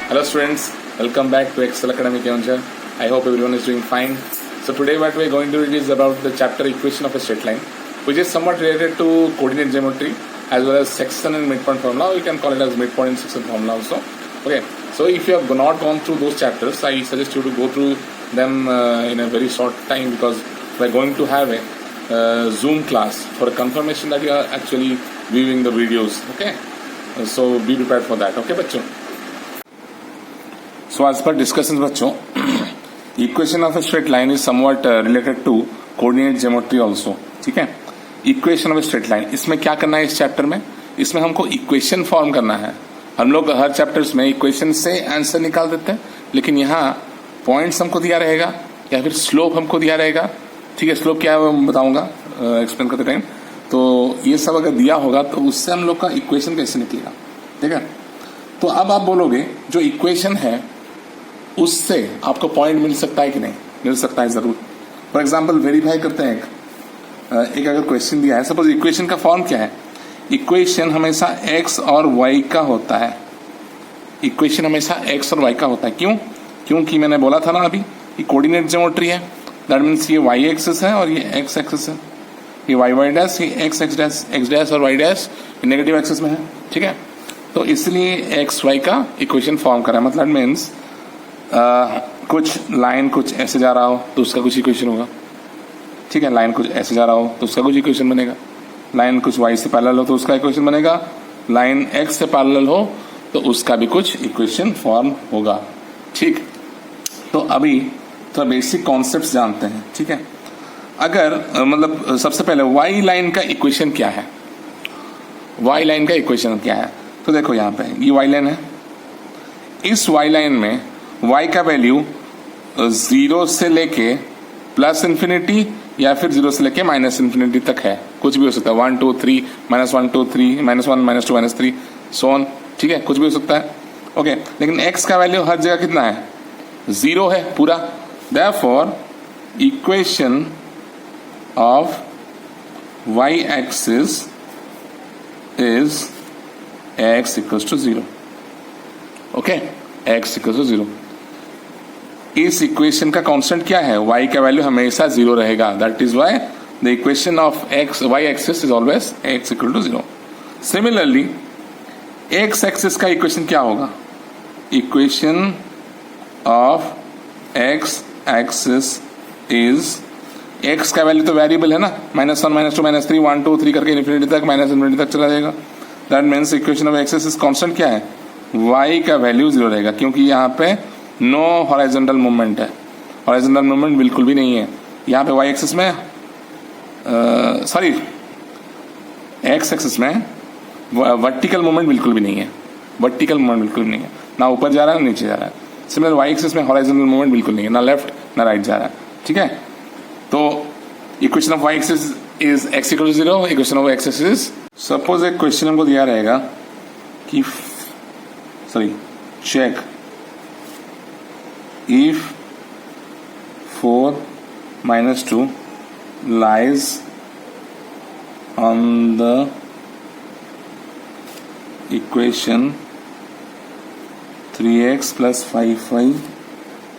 Hello students, welcome back to Excel Academy Keonjhar. I hope everyone is doing fine. So today what we are going to read is about the chapter equation of a straight line, which is somewhat related to coordinate geometry as well as section and midpoint formula. You can call it as midpoint and section formula also. Okay, so if you have not gone through those chapters, I suggest you to go through them in a very short time, because we are going to have a Zoom class for a confirmation that you are actually viewing the videos. Okay, so be prepared for that. Okay बच्चों. So as per discussions बच्चों, equation of a straight line is somewhat related to coordinate geometry also. ठीक है, equation of straight line, इसमें क्या करना है इस chapter में? इसमें हमको इक्वेशन फॉर्म करना है. हम लोग हर चैप्टर्स में इक्वेशन से आंसर निकाल देते हैं, लेकिन यहाँ पॉइंट्स हमको दिया रहेगा या फिर स्लोप हमको दिया रहेगा. ठीक है, स्लोप क्या है मैं बताऊंगा एक्सप्लेन करते टाइम. तो ये सब अगर दिया होगा तो उससे हम लोग का इक्वेशन कैसे निकलेगा. ठीक है, तो अब आप बोलोगे जो इक्वेशन है उससे आपको पॉइंट मिल सकता है कि नहीं? मिल सकता है जरूर. फॉर एग्जाम्पल वेरीफाई करते हैं. एक अगर क्वेश्चन दिया है, सपोज इक्वेशन का फॉर्म क्या है? इक्वेशन हमेशा एक्स और वाई का होता है. इक्वेशन हमेशा एक्स और वाई का होता है. क्यों? क्योंकि मैंने बोला था ना अभी, ये कोऑर्डिनेट ज्योमेट्री है. दैट मीन्स ये वाई एक्सिस है और ये एक्स एक्सिस है. ये वाई वाई डैश, ये x x dash, x dash और वाई डैश नेगेटिव एक्सिस में है. ठीक है, तो इसलिए एक्स वाई का इक्वेशन फॉर्म करा. मतलब मीन्स कुछ लाइन कुछ ऐसे जा रहा हो तो उसका कुछ इक्वेशन होगा. ठीक है, लाइन कुछ ऐसे जा रहा हो तो उसका कुछ इक्वेशन बनेगा. लाइन कुछ वाई से पैरेलल हो तो उसका इक्वेशन बनेगा. लाइन एक्स से पैरेलल हो तो उसका भी कुछ इक्वेशन फॉर्म होगा. ठीक, तो अभी थोड़ा बेसिक कॉन्सेप्ट्स जानते हैं. ठीक है, अगर मतलब सबसे पहले वाई लाइन का इक्वेशन क्या है? वाई लाइन का इक्वेशन क्या है? तो देखो यहाँ पे ये वाई लाइन है. इस वाई लाइन में y का वैल्यू 0 से लेके प्लस इन्फिनिटी या फिर 0 से लेके माइनस इन्फिनिटी तक है. कुछ भी हो सकता है, 1 2 3 -1 2 3 -1 -2 -3 सो ऑन. ठीक है, कुछ भी हो सकता है. ओके, लेकिन x का वैल्यू हर जगह कितना है? 0 है पूरा. Therefore equation of y axis is x equals to 0. Okay, x equals to 0. इस इक्वेशन का कांस्टेंट क्या है? y का वैल्यू हमेशा 0 रहेगा. That is why the equation of x y axis is always x equal to 0. Similarly x axis का equation क्या होगा? Equation of x axis is, x का वैल्यू तो वेरिएबल है ना, -1 -2 -3 1 2 3 करके इन्फिनिटी तक माइनस इन्फिनिटी तक चला जाएगा. That means equation of axis is constant क्या है? y का वैल्यू 0 रहेगा, क्योंकि यहाँ पे नो हॉरिजॉन्टल मूवमेंट है. हॉरिजॉन्टल मूवमेंट बिल्कुल भी नहीं है यहाँ पे. y एक्सिस में सॉरी x एक्सिस में वर्टिकल मूवमेंट बिल्कुल भी नहीं है. वर्टिकल मूवमेंट बिल्कुल भी नहीं है, ना ऊपर जा रहा है ना नीचे जा रहा है. सिमिलर y एक्सिस में हॉरिजॉन्टल मूवमेंट बिल्कुल नहीं है, ना लेफ्ट ना राइट जा रहा है. ठीक है, तो equation of y axis is x equal to 0. Equation of axis is, suppose एक क्वेश्चन हमको दिया रहेगा कि check if 4 minus 2 lies on the equation 3x plus 5y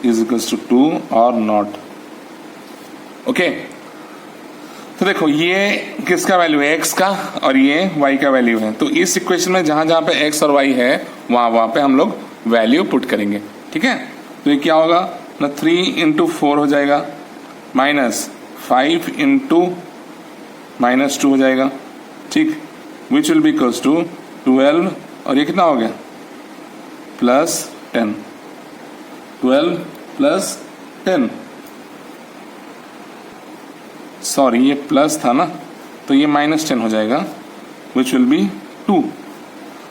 is equals to 2 or not. Okay, तो देखो ये किसका वैल्यू है? x का, और ये y का वैल्यू है. तो इस इक्वेशन में जहां जहां पे x और y है वहां पे हम लोग वैल्यू पुट करेंगे. ठीक है, तो ये क्या होगा ना, 3 × 4 हो जाएगा, -5 × -2 हो जाएगा. ठीक, which will be equals to 12, और ये कितना हो गया? +10. 12 + 10, सॉरी ये प्लस था ना, तो ये -10 हो जाएगा, विच विल बी 2.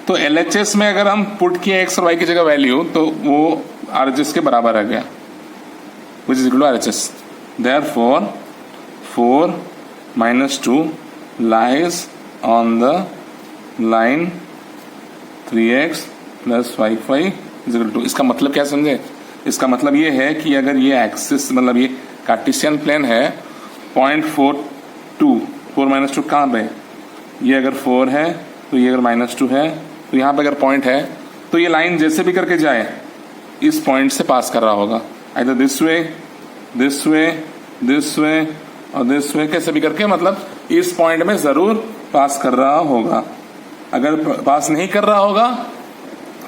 तो LHS में अगर हम पुट किए x और y की जगह वैल्यू, तो वो RHS के बराबर आ गया, which is equal to RHS. Therefore 4 - 2 lies on the line 3x + 5y is equal to. इसका मतलब क्या समझे? इसका मतलब ये है कि अगर ये एक्सिस मतलब ये कार्टेशियन प्लेन है, 0.42 4 - 2 कहाँ पे? ये अगर 4 है तो ये अगर -2 है तो यहाँ पे अगर पॉइंट है तो ये लाइन जैसे भी करके जाए इस पॉइंट से पास कर रहा होगा, either this way, this way, this way और दिस वे, कैसे भी करके मतलब इस पॉइंट में जरूर पास कर रहा होगा। अगर पास नहीं कर रहा होगा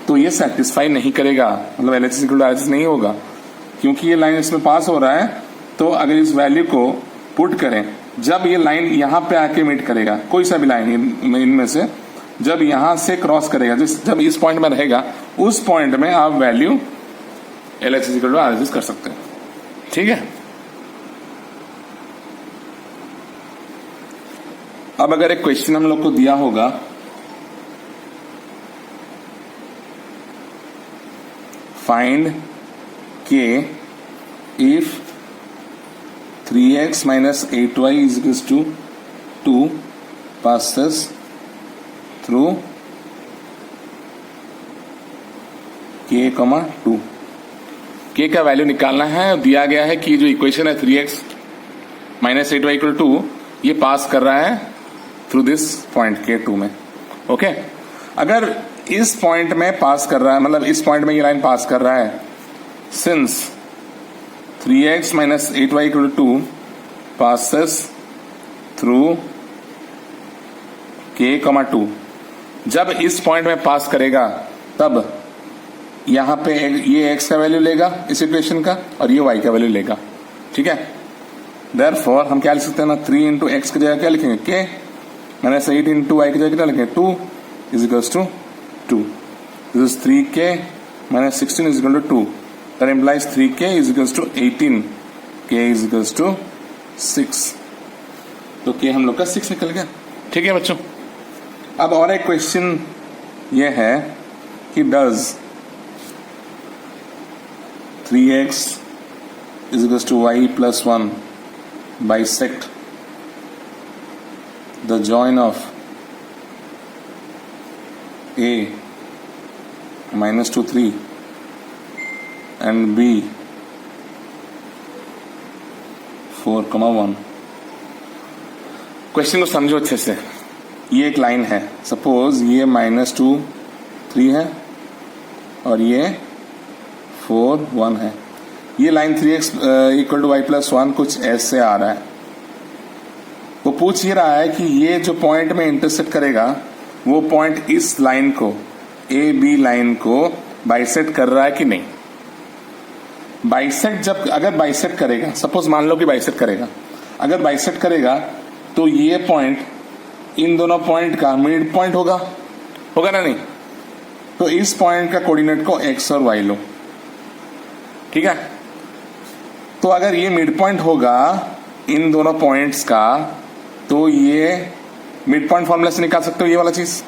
तो ये सेटिस्फाई नहीं करेगा, मतलब LHS इक्वल टू RHS नहीं होगा, क्योंकि ये लाइन इसमें पास हो रहा है। तो अगर इस वैल्यू को पुट करें, जब ये लाइन यहाँ पे आके मीट करेगा, कोई सा भी लाइन इनमें से जब यहां से क्रॉस करेगा, जब इस पॉइंट में रहेगा, उस पॉइंट में आप value LHS equal to RHS कर सकते हैं। ठीक है। अब अगर एक क्वेश्चन हम लोग को दिया होगा, फाइंड के if 3x minus 8y is equals to 2 passes through k, 2। k का वैल्यू निकालना है। दिया गया है कि जो इक्वेशन है 3x minus 8y equal to 2, ये पास कर रहा है थ्रू दिस पॉइंट K2 में। ओके, अगर इस पॉइंट में पास कर रहा है, मतलब इस पॉइंट में ये लाइन पास कर रहा है, since 3x minus 8y equal to 2 passes through k, 2। जब इस पॉइंट में पास करेगा तब यहां पे ये x का वैल्यू लेगा इस इक्वेशन का और ये y का वैल्यू लेगा। ठीक है। देयरफॉर हम क्या लिख सकते हैं ना, 3 इंटू एक्स की जगह क्या लिखेंगे, k माइनस 8 इंटू y की जगह क्या लिखेंगे, 2 is equals to 2। This is 3k minus 16 is equal to 2। That implies 3k is equals to 18, k is equals to 6। तो k हम लोग का 6 निकल गया। ठीक है बच्चों। अब और एक क्वेश्चन ये है कि does 3x is equals to y plus 1 bisect the join of a -2 3 and b 4, 1। Question को समझो अच्छे से। ये एक लाइन है, सपोज ये -2 3 है और ये 4 1 है। ये line 3x equal to y plus 1 कुछ ऐसे आ रहा है। वो पूछ ही रहा है कि ये जो पॉइंट में इंटरसेक्ट करेगा वो पॉइंट इस लाइन को, ए बी लाइन को बाइसेक्ट कर रहा है कि नहीं। बाइसेक्ट जब अगर बाइसेक्ट करेगा, सपोज मान लो कि बाइसेक्ट करेगा, अगर बाइसेक्ट करेगा तो ये पॉइंट इन दोनों पॉइंट का मिड पॉइंट होगा ना नहीं। तो इस पॉइंट का कोऑर्डिनेट को x और y लो। ठीक है। तो अगर ये मिड पॉइंट होगा इन दोनों पॉइंट्स का, तो ये मिड पॉइंट फॉर्मूला से निकाल सकते हो ये वाला चीज।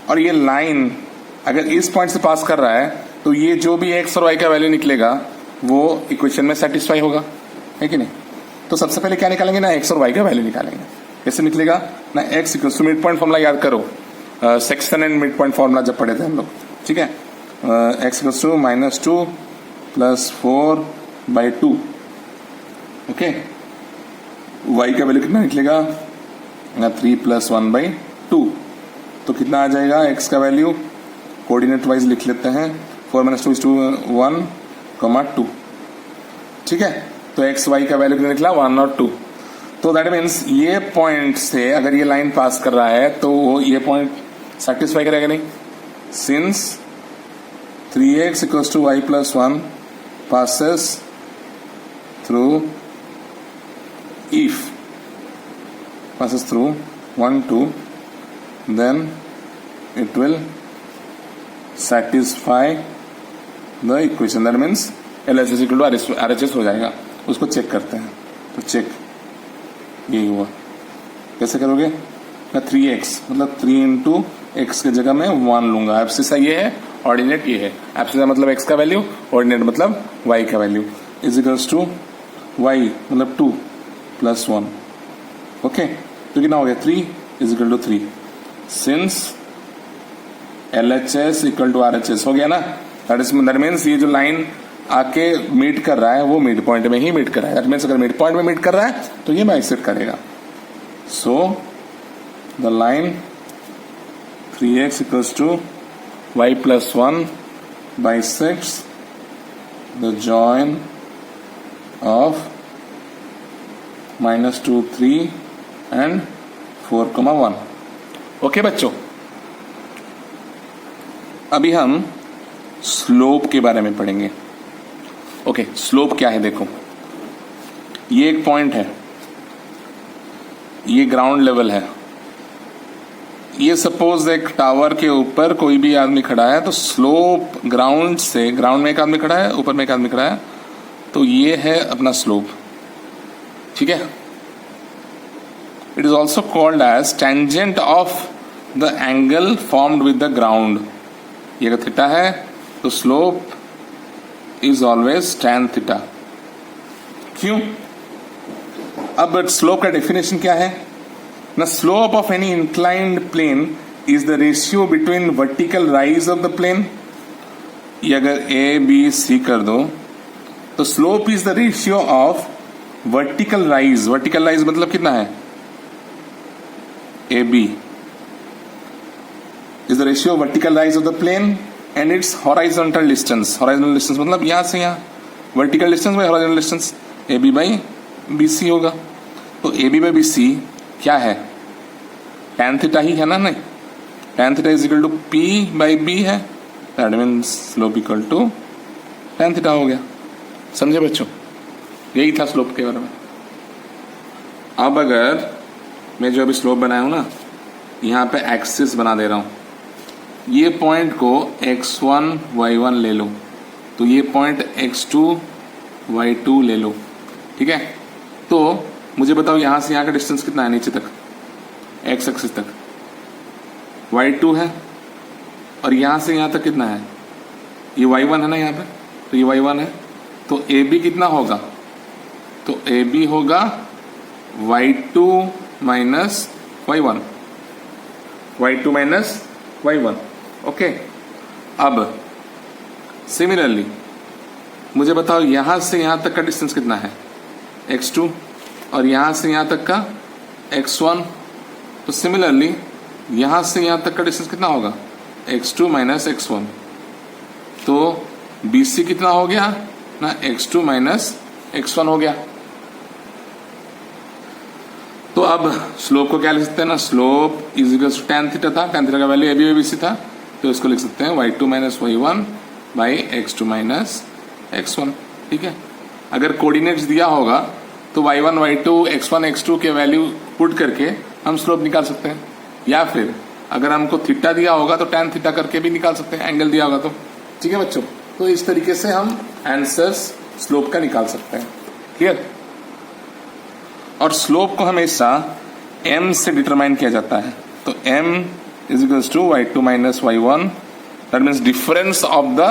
और ये लाइन अगर इस पॉइंट से पास कर रहा है तो ये जो भी x और y का वैल्यू निकलेगा वो इक्वेशन में सेटिस्फाई होगा, है कि नहीं। तो सबसे पहले क्या निकालेंगे ना, x और y का वैल्यू निकालेंगे। कैसे निकलेगा ना, x equals to mid point formula याद करो, section and mid point formula जब पढ़े थे हम लोग। ठीक है। x equals to -2 plus 4/2। Okay, y का वैल्यू कितना निकलेगा ना, 3 प्लस 1/2। तो कितना आ जाएगा x का वैल्यू, कोऑर्डिनेट वाइज लिख लेते हैं, 4 - 2 = 1, 2। ठीक है। तो x y का वैल्यू कितना निकला, 1 और 2। तो दैट मीन्स ये पॉइंट से अगर ये लाइन पास कर रहा है तो वो ये पॉइंट सेटिस्फाई करेगा नहीं। Since 3x = y plus 1 passes through 1 2, then it will satisfy the equation। that means LHS equal to RHS हो जाएगा। उसको चेक करते हैं। तो चेक यही हुआ। कैसे करोगे ना, 3x मतलब 3 इंटू एक्स की जगह में 1 लूंगा। एब्सिसा ये है, ऑर्डिनेट ये है। एब्सिसा मतलब x का वैल्यू, ऑर्डिनेट मतलब y का value, is equals to y मतलब 2 प्लस 1। ओके, तो कितना हो गया, 3 is equal to 3। Since LHS equal to RHS हो गया ना, दैट मीन्स ये जो लाइन आके मीट कर रहा है वो मिड पॉइंट में ही मीट कर रहा है। दैट मीन्स अगर मिड पॉइंट में मीट कर रहा है तो ये बाइसेक्ट करेगा। So the line 3x equals to y plus 1 by 6 the join of -2 3 and 4, 1। Okay बच्चों, अभी हम स्लोप के बारे में पढ़ेंगे। ओके, स्लोप क्या है? देखो, ये एक पॉइंट है, ये ग्राउंड लेवल है। ये सपोज एक टावर के ऊपर कोई भी आदमी खड़ा है, तो स्लोप ग्राउंड में एक आदमी खड़ा है, ऊपर में एक आदमी खड़ा है, तो ये है अपना स्लोप। ठीक है, it is also called as tangent of the angle formed with the ground. ये अगर थीटा है तो slope is always tan theta. क्यों? अब स्लोप का डेफिनेशन क्या है ना? Slope of any inclined plane is the ratio between vertical rise of the plane. ये अगर ए बी सी कर दो तो slope is the ratio of vertical rise. Vertical rise मतलब कितना है? ए B is the ratio vertical rise of the plane and its horizontal distance. Horizontal distance मतलब यहां से यहां, vertical distance by horizontal distance, A B by B C होगा। तो A B by B C क्या है? tan थीटा ही है ना? नहीं, tan theta is equal to P by B है, that means slope equal to tan theta हो गया। समझे बच्चों? यही था स्लोप के बारे में। अब अगर मैं जो अभी स्लोप बनाया हूं ना, यहां पे एक्सिस बना दे रहा हूं, ये पॉइंट को x1 y1 ले लो, तो ये पॉइंट x2 y2 ले लो। ठीक है, तो मुझे बताओ यहां से यहां का डिस्टेंस कितना है? नीचे तक x एक्सिस तक y2 है, और यहां से यहां तक कितना है? ये y1 है ना यहाँ पे, तो ये y1 है, तो AB कितना होगा? तो AB होगा y2 minus y1, y2 minus y1। Okay, अब सिमिलरली मुझे बताओ यहां से यहां तक का डिस्टेंस कितना है? x2, और यहां से यहां तक का x1। तो सिमिलरली यहां से यहां तक का डिस्टेंस कितना होगा? x2 minus x1। तो BC कितना हो गया ना? x2 माइनस x1 हो गया। तो अब स्लोप को क्या लिख सकते हैं ना? Slope is equal to tan theta था, tan थीटा का वैल्यू AB बाई BC था, तो इसको लिख सकते हैं y2 minus y1 by x2 minus x1। ठीक है, अगर कोऑर्डिनेट्स दिया होगा तो y1 y2 x1 x2 के वैल्यू पुट करके हम स्लोप निकाल सकते हैं, या फिर अगर हमको थीटा दिया होगा तो tan थीटा करके भी निकाल सकते हैं, एंगल दिया होगा तो। ठीक है बच्चों, तो इस तरीके से हम आंसर्स स्लोप का निकाल सकते हैं। क्लियर? और स्लोप को हमेशा m से डिटरमाइन किया जाता है, तो m is equal to y2 minus y1, that means difference of the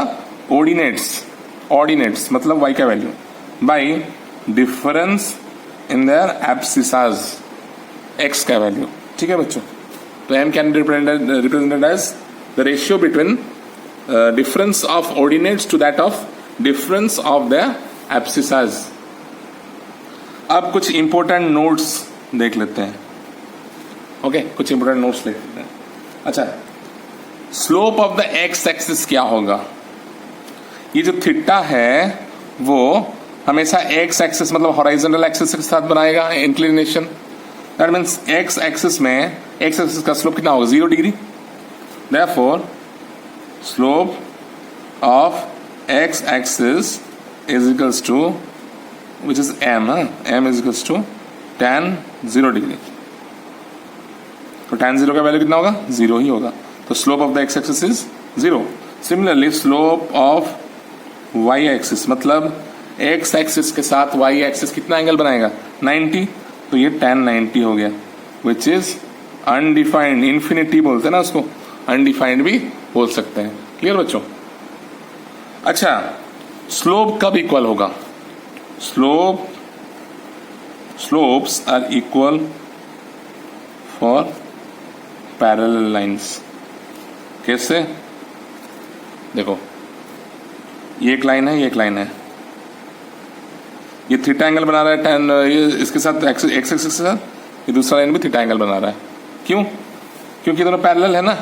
ordinates मतलब y का value by difference in their abscissas, x का वैल्यू। ठीक है बच्चों, तो m can represented as the ratio between difference of ordinates to that of difference of the abscissas. अब कुछ important notes देख लेते हैं। ओके, कुछ इंपॉर्टेंट नोट्स देख लेते हैं। अच्छा, slope of the x axis क्या होगा? ये जो थीटा है वो हमेशा एक्स एक्सिस मतलब हॉराइजॉन्टल एक्सिस के साथ बनाएगा inclination. That means x axis में एक्स एक्सिस का स्लोप कितना होगा? 0 degree. Therefore slope of x axis is equals to which is m, m is equals to tan 0 degree. तो tan 0 का वैल्यू कितना होगा? 0 ही होगा। तो slope of the x axis is 0। Similarly slope of y axis मतलब x axis के साथ y axis कितना एंगल बनाएगा? 90। तो ये tan 90 हो गया, विच इज अनडिफाइंड। इन्फिनिटी बोलते हैं ना उसको, अनडिफाइंड भी बोल सकते हैं। क्लियर बच्चों? अच्छा, स्लोप कब इक्वल होगा? slopes are equal for parallel lines। कैसे? देखो, ये एक लाइन है, ये एक लाइन है, ये थीटा एंगल बना रहा है tan, ये इसके साथ एक्स एक्सिस के साथ, ये दूसरा लाइन भी थीटा एंगल बना रहा है। क्यों? क्योंकि दोनों पैरेलल है ना,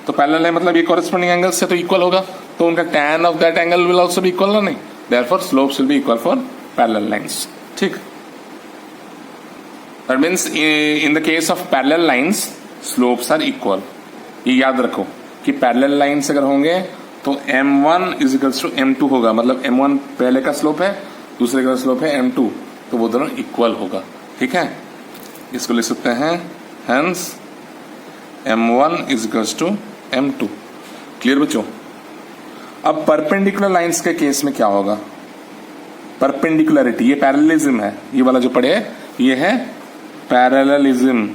तो पैरेलल है मतलब ये कॉरेस्पॉन्डिंग एंगल से तो इक्वल होगा, तो उनका tan of that angle will also be equal ना, नहीं, therefore slopes will be equal for parallel lines. ठीक, that means in the case of parallel lines slopes are equal. ये याद रखो कि पैरेलल लाइंस अगर होंगे तो m1 is equals to m2 होगा, मतलब m1 पहले का स्लोप है, दूसरे का स्लोप है m2, तो वो दोनों इक्वल होगा। ठीक है, इसको लिख सकते हैं hence m1 is equals to m2। Clear बच्चों? अब परपेंडिकुलर लाइंस के केस में क्या होगा? परपेंडिकुलरिटी, ये पैरेललिज्म है, ये वाला जो पढ़े ये है पैरेललिज्म।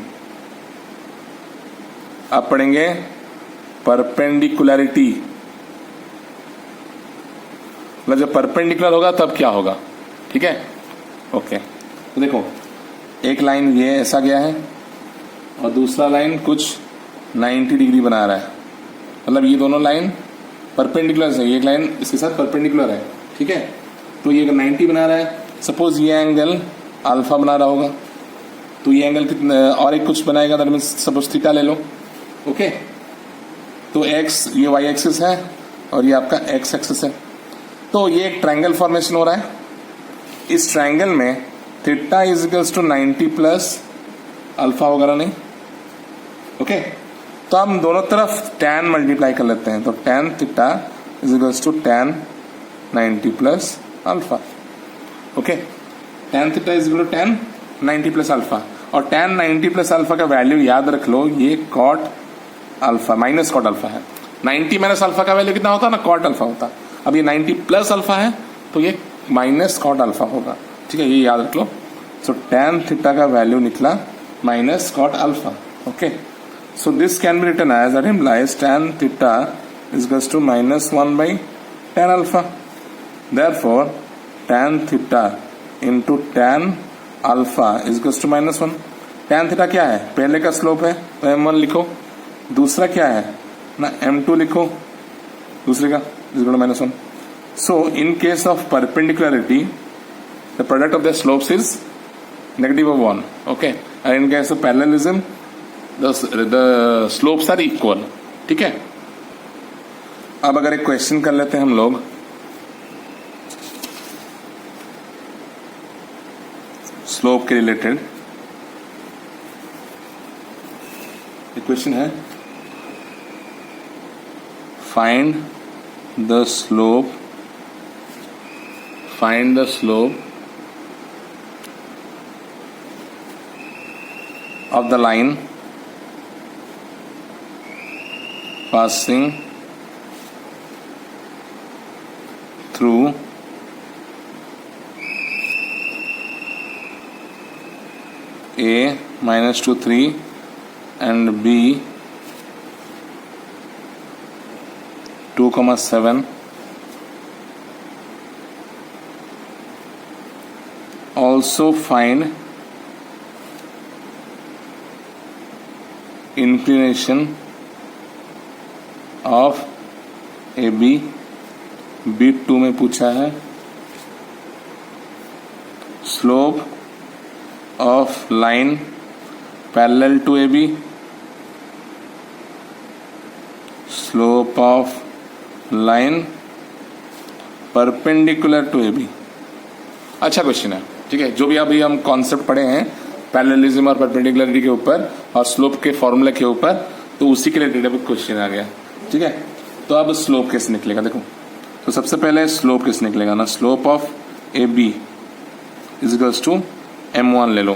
अब पढ़ेंगे परपेंडिकुलरिटी, मतलब जब परपेंडिकुलर होगा तब क्या होगा। ठीक है, ओके। तो देखो एक लाइन ये ऐसा गया है और दूसरा लाइन कुछ 90 डिग्री बना रहा है, मतलब ये दोनों लाइन परपेंडिकुलर है, एक लाइन इसके साथ परपेंडिकुलर है। ठीक है, तो ये अगर 90 बना रहा है, सपोज ये एंगल अल्फा बना रहा होगा, तो ये एंगल कितना और एक कुछ बनाएगा, दैट मींस सपोज थीटा ले लो। ओके, तो एक्स ये वाई एक्सिस है और ये आपका एक्स एक्सिस है, तो ये एक ट्रायंगल फॉर्मेशन हो रहा है। इस ट्रायंगल में theta is equals to 90 plus alpha होगा ना, नहीं? ओके, तो हम दोनों तरफ tan मल्टीप्लाई कर लेते हैं, तो tan theta is equals to tan 90 plus alpha. Okay, tan theta is equal to tan 90 plus alpha, और tan 90 प्लस अल्फा का वैल्यू याद रख लो, ये cot alpha minus cot alpha है। 90 माइनस अल्फा का वैल्यू कितना होता है ना, कॉट अल्फा होता। अब ये 90 प्लस अल्फा है तो ये माइनस कॉट अल्फा होगा। ठीक है, ये याद रख लो। सो tan थीटा का वैल्यू निकला minus cot alpha. Okay, so this can be written as, that implies tan theta is equals to minus 1 by tan alpha. Therefore tan theta into tan alpha is equals to minus 1. tan theta क्या है? पहले का slope है तो m1 लिखो, दूसरा क्या है ना m2 लिखो, दूसरे का is equal to minus 1. So in case of perpendicularity the product of the slopes is negative of 1. Okay, and in case of parallelism the slopes are equal. ठीक है, अब अगर एक क्वेश्चन कर लेते हैं हम लोग, स्लोप के रिलेटेड। एक क्वेश्चन है, find the slope of the line passing through A minus 2 3 and B 2,7. Also find inclination of A B, bit 2 में पूछा है। Slope of line parallel to A B, slope of line perpendicular to A B. अच्छा question है। ठीक है, जो भी अभी हम कॉन्सेप्ट पढ़े हैं पैरेललिज्म और परपेंडिकुलरिटी के ऊपर और स्लोप के फॉर्मूले के ऊपर, तो उसी के रिलेटेड क्वेश्चन आ गया। ठीक है, तो अब स्लोप कैसे निकलेगा देखो। तो सबसे पहले स्लोप कैसे निकलेगा ना, slope of A B is equals to m1 ले लो,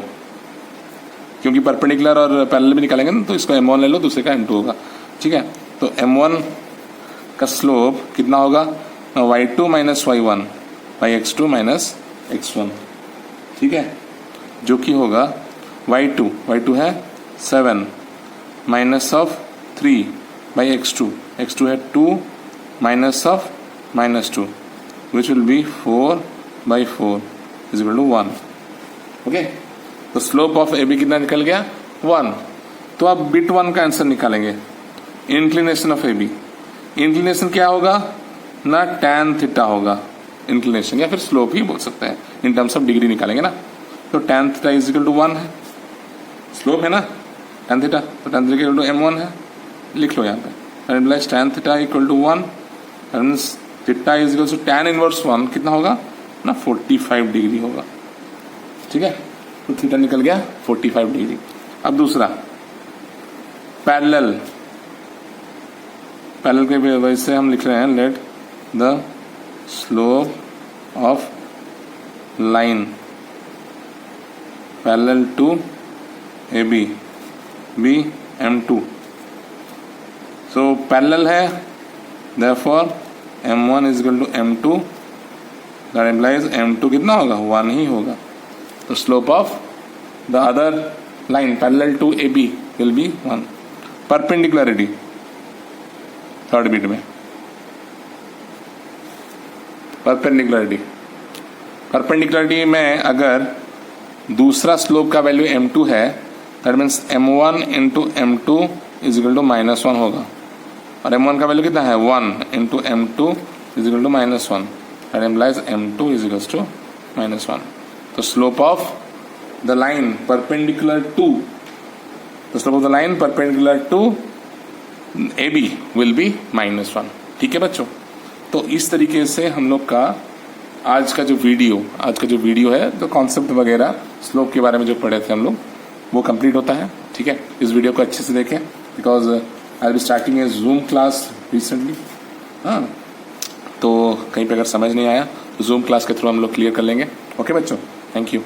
क्योंकि परपेंडिकुलर और पैरेलल भी निकालेंगे ना, तो इसको m1 ले लो, दूसरे का m2 होगा। ठीक है, तो m1 का स्लोप कितना होगा, y2 minus y1 by x2 minus x1। ठीक है, जो कि होगा y2 है 7 माइनस ऑफ 3 बाई x2 है 2 minus of -2 which will be 4 by 4 is equal to 1। Okay, तो स्लोप ऑफ ए बी कितना निकल गया 1। तो अब बिट 1 का आंसर निकालेंगे। Inclination of A B, inclination क्या होगा ना, tan थीटा होगा इंक्लिनेशन, या फिर स्लोप ही बोल सकते हैं, इन टर्म्स ऑफ डिग्री निकालेंगे ना। तो tan theta is equal to 1 है, स्लोप है ना tan थीटा, तो tan theta equal to m1 है। लिख लो यहाँ पे, that implies tan theta equal to 1, that means theta is equal to tan inverse 1 कितना होगा ना 45 डिग्री होगा। ठीक है, तो थीटा निकल गया 45 डिग्री। अब दूसरा पैरेलल के वजह से हम लिख रहे हैं let the slope of line parallel to A B m2। So parallel है, therefore m1 is equal to m2, that implies m2 कितना होगा 1 ही होगा। तो slope of the other line parallel to A B will be 1। Perpendicularity third bit में, perpendicularity में अगर दूसरा स्लोप का वैल्यू m2 है, that means m1 into m2 is equal to -1 होगा, और m1 का वैल्यू कितना है 1 into m2 is equal to -1, that implies m2 is equal to -1। तो slope of the line perpendicular to AB will be -1। ठीक है बच्चों, तो इस तरीके से हम लोग का आज का जो वीडियो है, तो कॉन्सेप्ट वगैरह स्लोप के बारे में जो पढ़े थे हम लोग वो कंप्लीट होता है। ठीक है, इस वीडियो को अच्छे से देखें, because I be starting A zoom class recently. हाँ, तो कहीं पे अगर समझ नहीं आया तो जूम क्लास के थ्रू हम लोग क्लियर कर लेंगे। ओके बच्चों, थैंक यू।